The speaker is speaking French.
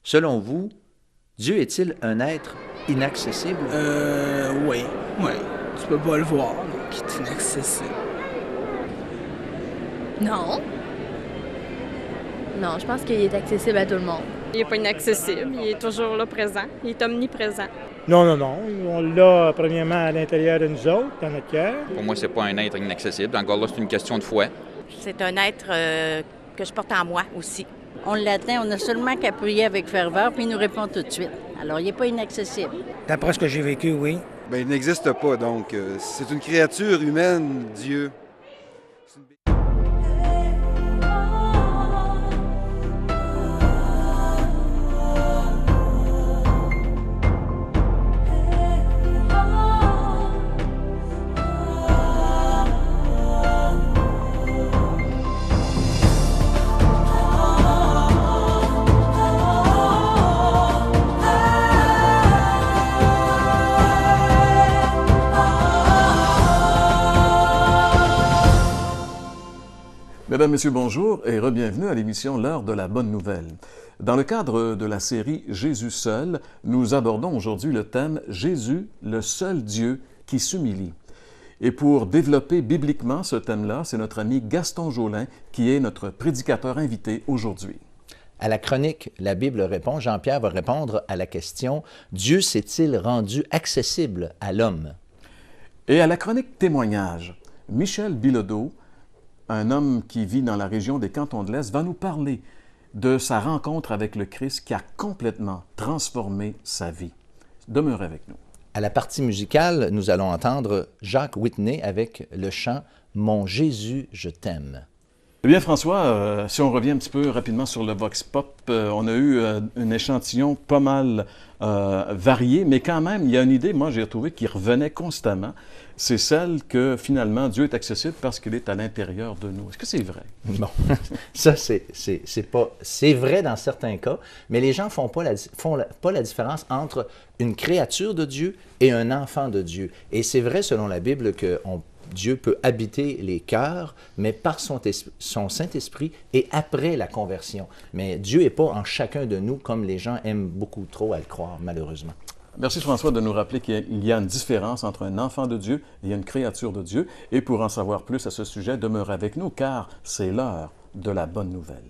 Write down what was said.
Selon vous, Dieu est-il un être inaccessible? Oui. Oui. Tu peux pas le voir, donc il est inaccessible. Non. Non, je pense qu'il est accessible à tout le monde. Il n'est pas inaccessible, il est toujours là présent, il est omniprésent. Non. On l'a premièrement à l'intérieur de nous autres, dans notre cœur. Pour moi, c'est pas un être inaccessible. Encore là, c'est une question de foi. C'est un être que je porte en moi aussi. On l'atteint, on a seulement qu'à prier avec ferveur, puis il nous répond tout de suite. Alors, il n'est pas inaccessible. D'après ce que j'ai vécu, oui. Bien, il n'existe pas, donc c'est une créature humaine, Dieu. Mesdames, Messieurs, bonjour et re-bienvenue à l'émission L'heure de la bonne nouvelle. Dans le cadre de la série Jésus seul, nous abordons aujourd'hui le thème Jésus, le seul Dieu qui s'humilie. Et pour développer bibliquement ce thème-là, c'est notre ami Gaston Jolin qui est notre prédicateur invité aujourd'hui. À la chronique La Bible répond, Jean-Pierre va répondre à la question « Dieu s'est-il rendu accessible à l'homme? » Et à la chronique Témoignage, Michel Bilodeau, un homme qui vit dans la région des Cantons de l'Est, va nous parler de sa rencontre avec le Christ qui a complètement transformé sa vie. Demeurez avec nous. À la partie musicale, nous allons entendre Jacques Whitney avec le chant « Mon Jésus, je t'aime ». Eh bien, François, si on revient un petit peu rapidement sur le Vox Pop, on a eu un échantillon pas mal varié, mais quand même, il y a une idée, moi, j'ai retrouvé qui revenait constamment. C'est celle que, finalement, Dieu est accessible parce qu'il est à l'intérieur de nous. Est-ce que c'est vrai? Bon, ça, c'est vrai dans certains cas, mais les gens ne font pas la différence entre une créature de Dieu et un enfant de Dieu. Et c'est vrai, selon la Bible, que Dieu peut habiter les cœurs, mais par son Saint-Esprit et après la conversion. Mais Dieu n'est pas en chacun de nous comme les gens aiment beaucoup trop à le croire, malheureusement. Merci François de nous rappeler qu'il y a une différence entre un enfant de Dieu et une créature de Dieu. Et pour en savoir plus à ce sujet, demeure avec nous car c'est l'heure de la bonne nouvelle.